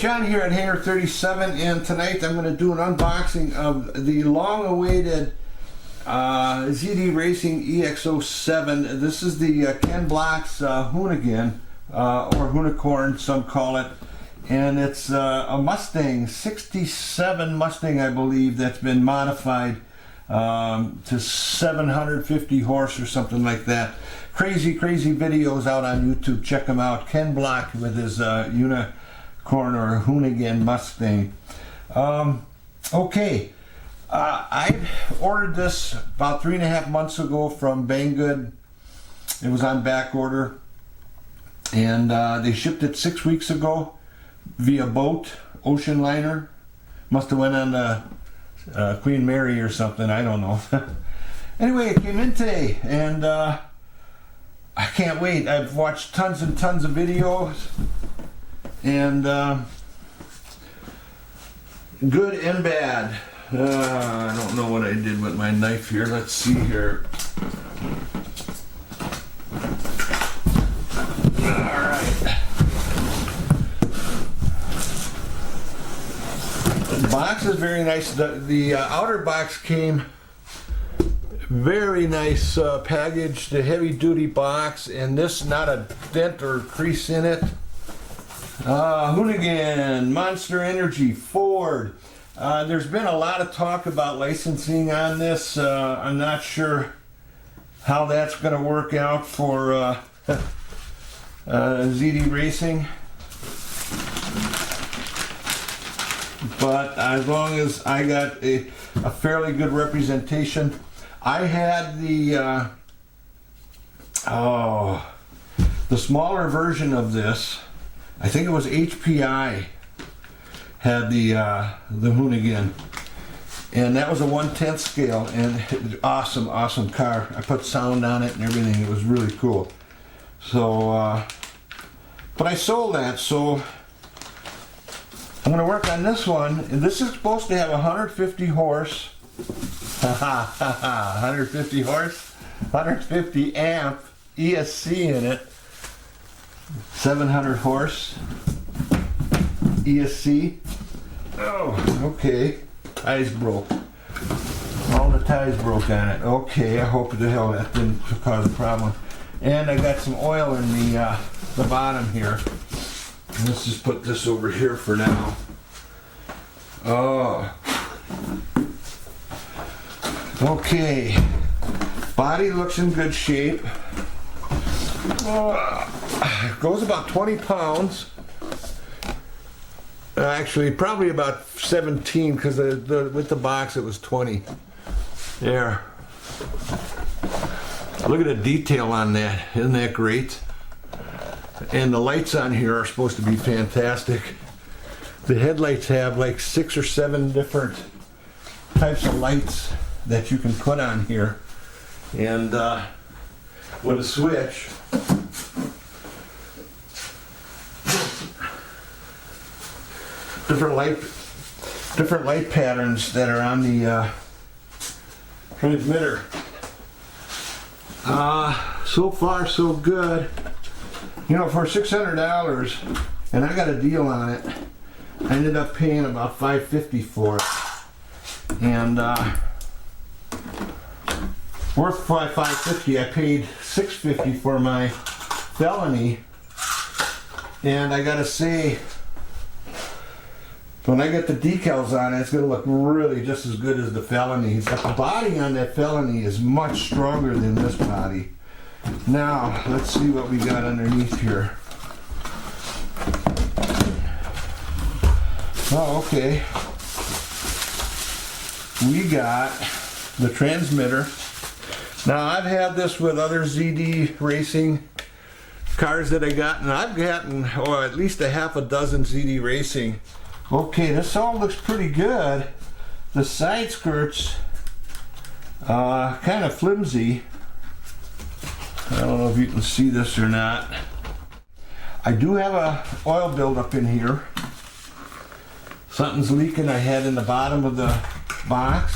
John here at Hangar 37, and tonight I'm going to do an unboxing of the long-awaited ZD Racing EX07. This is the Ken Block's Hoonigan, or Hoonicorn, some call it. And it's a Mustang, 67 Mustang, I believe, that's been modified to 750 horse or something like that. Crazy videos out on YouTube. Check them out. Ken Block with his Unicorn or Hoonigan Mustang. Okay, I ordered this about 3.5 months ago from Banggood. It was on back order, and they shipped it 6 weeks ago via boat, ocean liner. Must have went on the Queen Mary or something, I don't know. Anyway, it came in today, and I can't wait. I've watched tons and tons of videos, and good and bad. I don't know what I did with my knife here. Let's see here. Alright. The box is very nice. The outer box came very nice packaged, a heavy duty box, and this not a dent or crease in it. Hoonigan, Monster Energy, Ford. There's been a lot of talk about licensing on this. I'm not sure how that's going to work out for ZD Racing. But as long as I got a fairly good representation. I had the smaller version of this. I think it was HPI had the Hoonigan, and that was a 1/10 scale, and awesome car. I put sound on it and everything. It was really cool. So, but I sold that, so I'm going to work on this one. And this is supposed to have 150 horse. 150 horse, 150 amp ESC in it, 700 horse ESC. Oh, okay. Ties broke. All the ties broke on it. Okay, I hope the hell that didn't cause a problem. And I got some oil in the bottom here. Let's just put this over here for now. Oh. Okay, body looks in good shape. Goes about 20 pounds. Actually, probably about 17, because with the box it was 20. There. Look at the detail on that. Isn't that great? And the lights on here are supposed to be fantastic. The headlights have like 6 or 7 different types of lights that you can put on here, and with a switch, different light patterns that are on the transmitter. So far so good. You know, for $600, and I got a deal on it. I ended up paying about $550 for it, and worth $550. I paid $650 for my felony, and I gotta say, when I get the decals on it, it's gonna look really just as good as the felony. But the body on that felony is much stronger than this body. Now, let's see what we got underneath here. Oh, okay. We got the transmitter. Now, I've had this with other ZD Racing cars that I got, and I've gotten at least a half a dozen ZD Racing. Okay, this all looks pretty good. The side skirts kind of flimsy. I don't know if you can see this or not. I do have a oil buildup in here. Something's leaking. I had in the bottom of the box,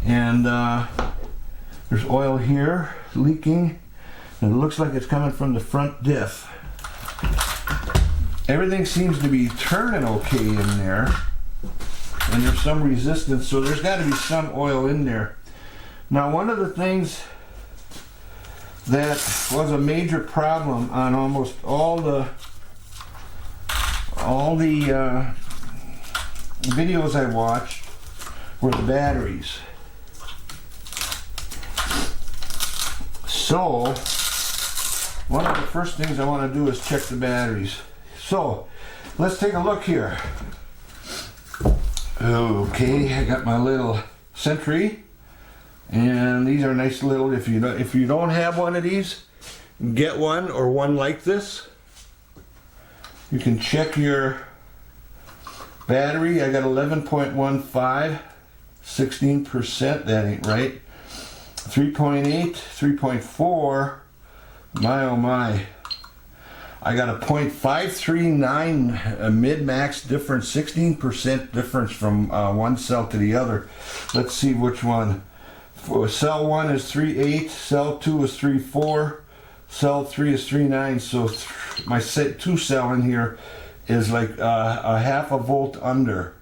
and there's oil here leaking, and it looks like it's coming from the front diff. everything seems to be turning okay in there, and there's some resistance, so there's got to be some oil in there. Now, one of the things that was a major problem on almost all the videos I watched were the batteries. So one of the first things I want to do is check the batteries. So let's take a look here. Okay, I got my little Sentry, and these are nice little, if you don't have one of these, get one or one like this. You can check your battery. I got 11.15, 16%, that ain't right. 3.8, 3.4, my oh my. I got a 0.539 mid-max difference, 16% difference from one cell to the other. Let's see which one. Cell 1 is 3.8, cell 2 is 3.4, cell 3 is 3.9, so my 2 cell in here is like a half a volt under.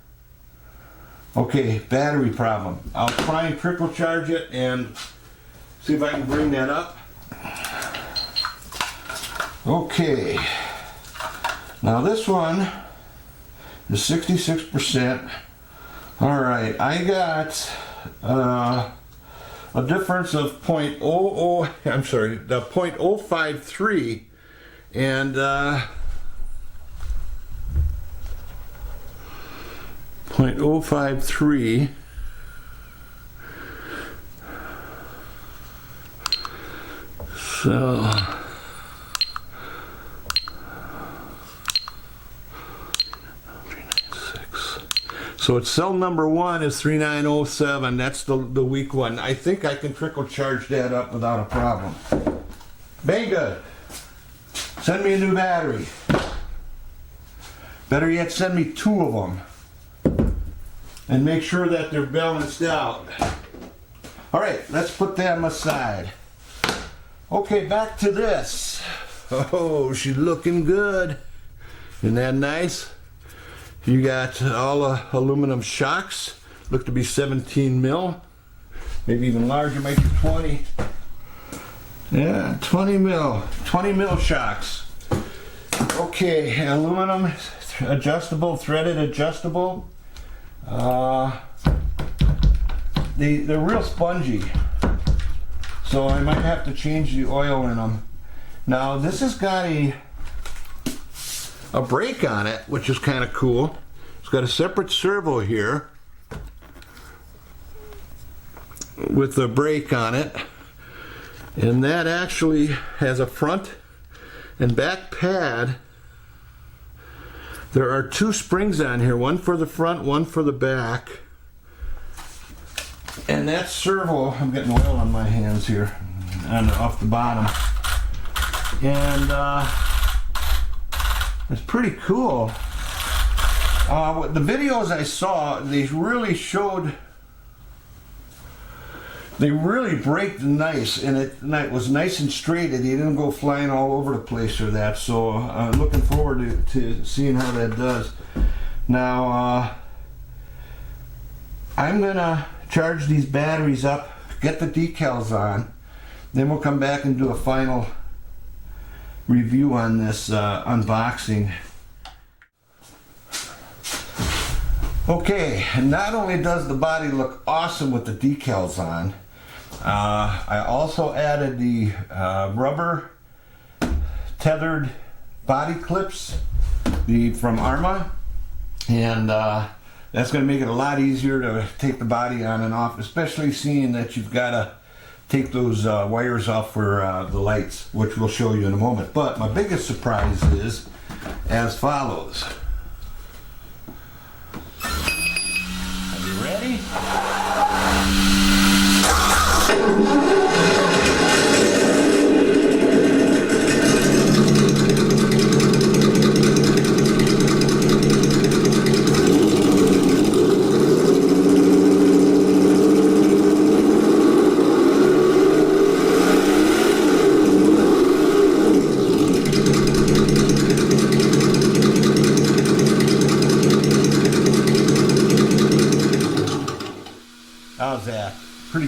Okay, battery problem. I'll try and trickle charge it and see if I can bring that up. Okay, now this one is 66%. All right, I got a difference of 0.053 and 0.053. So So it's cell number 1 is 3907. That's the weak one. I think I can trickle charge that up without a problem. Bang good. Send me a new battery. Better yet, send me 2 of them. And make sure that they're balanced out. All right, let's put them aside. Okay, back to this. Oh, she's looking good. Isn't that nice? You got all the aluminum shocks, look to be 17 mil, maybe even larger, might be 20. Yeah, 20 mil shocks. Okay, aluminum, adjustable, threaded adjustable. They're real spongy, so I might have to change the oil in them. Now this has got a brake on it, which is kind of cool. It's got a separate servo here with a brake on it, and that actually has a front and back pad. There are 2 springs on here, one for the front, one for the back. And that servo, I'm getting oil on my hands here, and off the bottom. And it's pretty cool. The videos I saw, they really braked nice, and it was nice and straight, and he didn't go flying all over the place or that. So I'm looking forward to seeing how that does. Now I'm gonna charge these batteries up, get the decals on, then we'll come back and do a final review on this unboxing. Okay, and not only does the body look awesome with the decals on, I also added the rubber tethered body clips from Arma, and that's going to make it a lot easier to take the body on and off, especially seeing that you've got to take those wires off for the lights, which we'll show you in a moment. But my biggest surprise is as follows. Are you ready?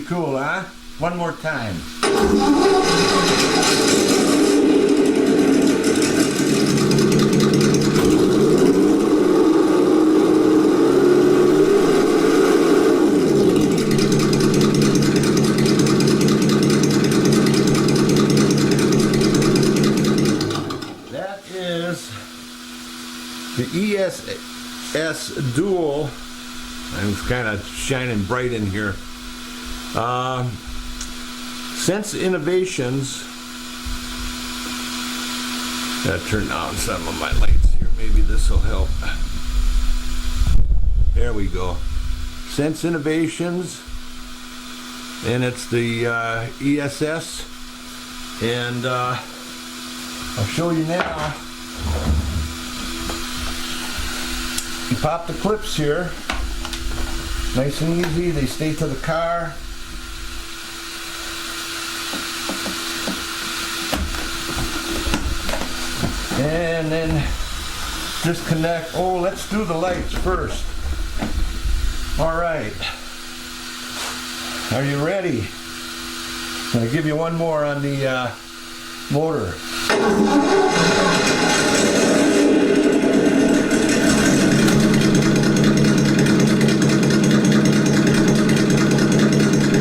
cool, huh? One more time. That is the ES Dual. It's kind of shining bright in here. Sense Innovations. Gotta turn down some of my lights here. Maybe this will help. There we go. Sense Innovations, and it's the ESS. And I'll show you now. You pop the clips here. Nice and easy, they stay to the car. And then disconnect. Oh, let's do the lights first. All right. Are you ready? I'm gonna give you one more on the motor.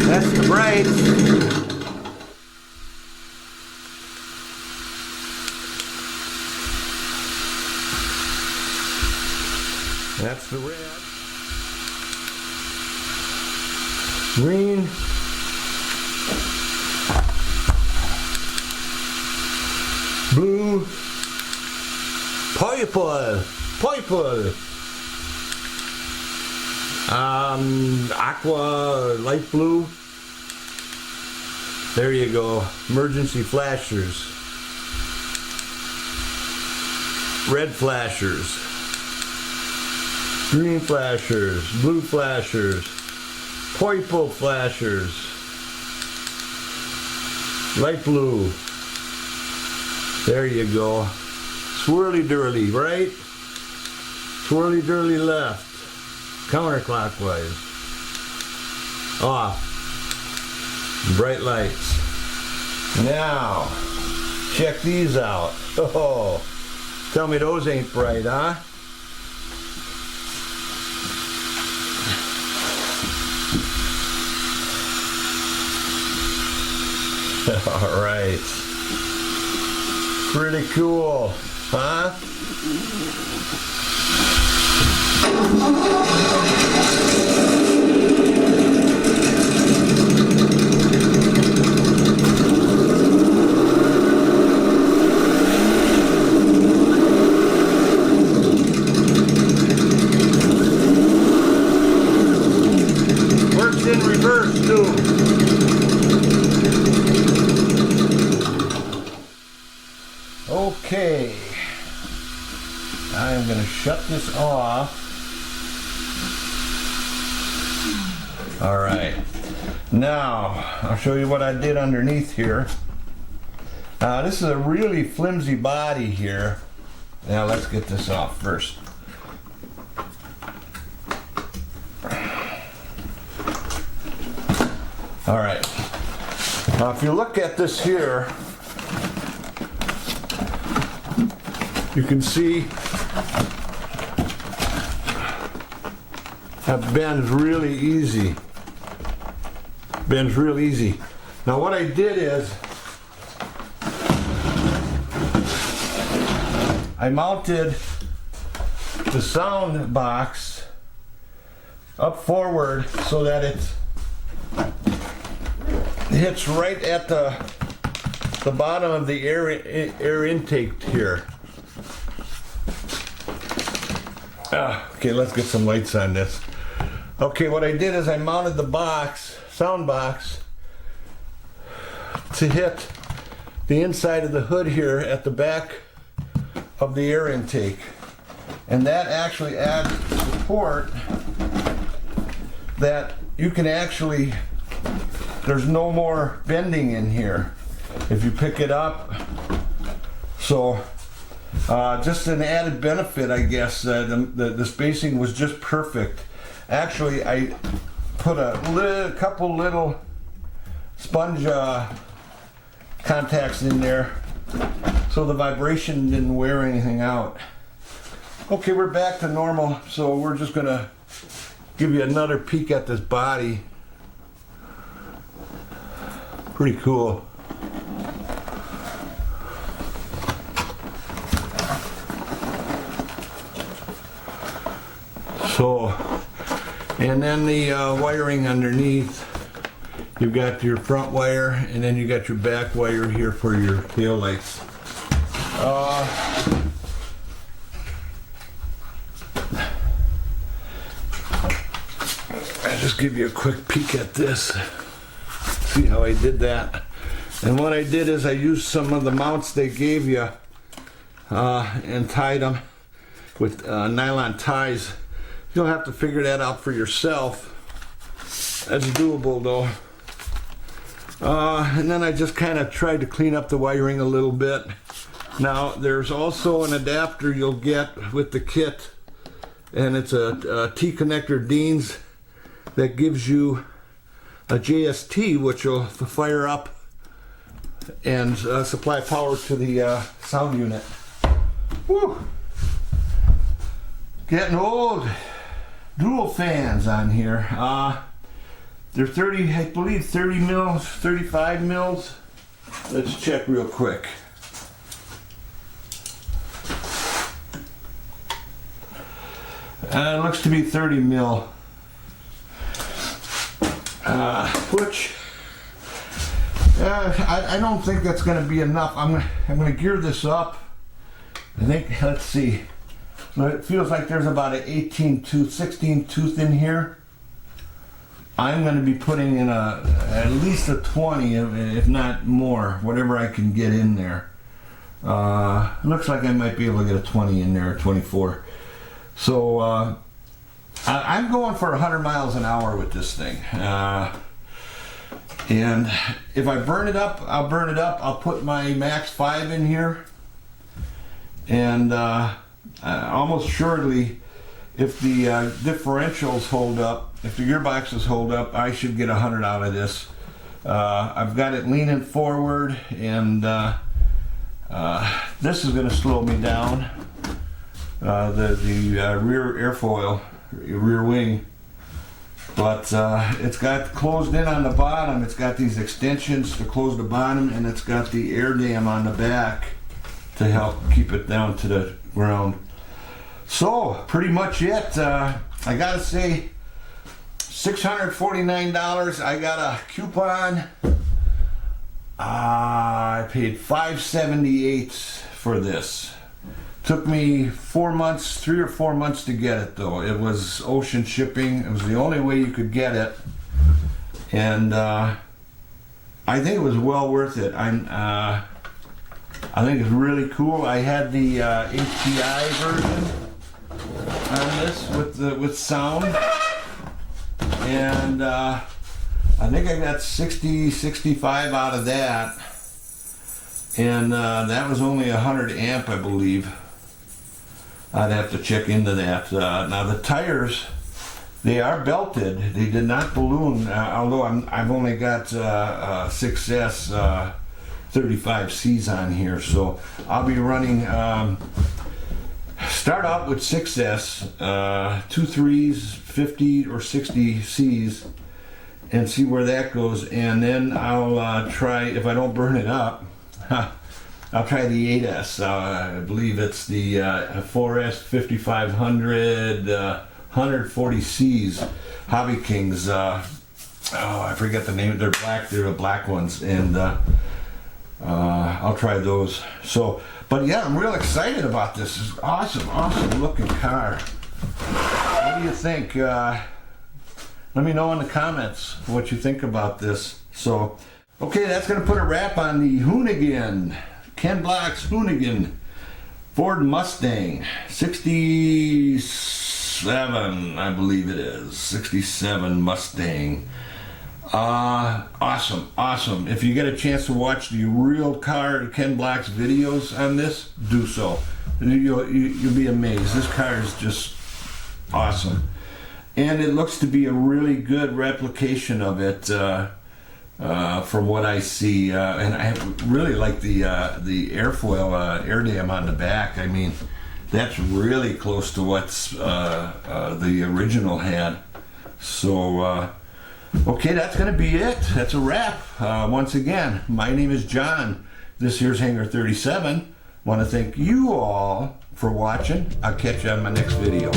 That's the brights. That's the red. Green. Blue. Purple. Aqua, light blue. There you go. Emergency flashers. Red flashers. Green flashers. Blue flashers. Purple flashers. Light blue. There you go. Swirly dirly right. Swirly dirly left. Counterclockwise. Off. Bright lights. Now, check these out. Oh, tell me those ain't bright, huh? All right. Pretty cool, huh? Works in reverse too. Okay, I'm going to shut this off. All right, now I'll show you what I did underneath here. This is a really flimsy body here. Now let's get this off first. All right, now if you look at this here, you can see that bends really easy. Bends real easy. Now what I did is I mounted the sound box up forward so that it hits right at the bottom of the air intake here. Okay, let's get some lights on this. Okay, what I did is I mounted the box, sound box, to hit the inside of the hood here at the back of the air intake. And that actually adds support that you can actually, there's no more bending in here if you pick it up. So just an added benefit, I guess. The spacing was just perfect. Actually, I put a couple little sponge contacts in there, so the vibration didn't wear anything out. Okay, we're back to normal, so we're just gonna give you another peek at this body. Pretty cool. So, and then the wiring underneath, you've got your front wire, and then you got your back wire here for your tail lights. I'll just give you a quick peek at this. See how I did that. And what I did is I used some of the mounts they gave you and tied them with nylon ties. You'll have to figure that out for yourself. That's doable though. And then I just kind of tried to clean up the wiring a little bit. Now there's also an adapter you'll get with the kit, and it's a T-connector Dean's that gives you a JST, which will fire up and supply power to the sound unit. Woo! Getting old. Dual fans on here. They're 30, I believe 30 mils, 35 mils. Let's check real quick. It looks to be 30 mil. Which I don't think that's going to be enough. I'm going to gear this up. I think, let's see. So it feels like there's about an 18 tooth, 16 tooth in here. I'm going to be putting in at least a 20, if not more, whatever I can get in there. It looks like I might be able to get a 20 in there, 24. So I'm going for 100 miles an hour with this thing. And if I burn it up, I'll burn it up. I'll put my Max 5 in here. And almost surely, if the differentials hold up, if the gearboxes hold up, I should get 100 out of this. I've got it leaning forward, and this is going to slow me down. The rear airfoil, rear wing, but it's got closed in on the bottom. It's got these extensions to close the bottom, and it's got the air dam on the back to help keep it down to the ground. So pretty much it. I gotta say, $649. I got a coupon. I paid $578 for this. Took me 4 months, 3 or 4 months to get it though. It was ocean shipping. It was the only way you could get it, and I think it was well worth it. I think it's really cool. I had the HDI version on this with sound, and I think I got 60, 65 out of that, and that was only 100 amp, I believe. I'd have to check into that. Now the tires, they are belted. They did not balloon, although I've only got 6S 35Cs on here, so I'll be running, start out with 6S, 2 3s, 50 or 60 Cs, and see where that goes, and then I'll try, if I don't burn it up, I'll try the 8S. I believe it's the 4S 5500 140 Cs, Hobby Kings. Oh, I forget the name. They're black. They're the black ones, and I'll try those. So, but yeah, I'm real excited about this. It's awesome looking car. What do you think? Let me know in the comments what you think about this. So, okay, that's gonna put a wrap on the Hoonigan. Ken Block's Hoonigan Ford Mustang 67, I believe it is, 67 Mustang. Awesome. If you get a chance to watch the real car Ken Block's videos on this, do so. You'll be amazed. This car is just awesome, and it looks to be a really good replication of it. from what I see, and I really like the airfoil air dam on the back. I mean, that's really close to what's the original had. So, okay, that's going to be it. That's a wrap. Once again, my name is John. This here's Hangar 37. Want to thank you all for watching. I'll catch you on my next video.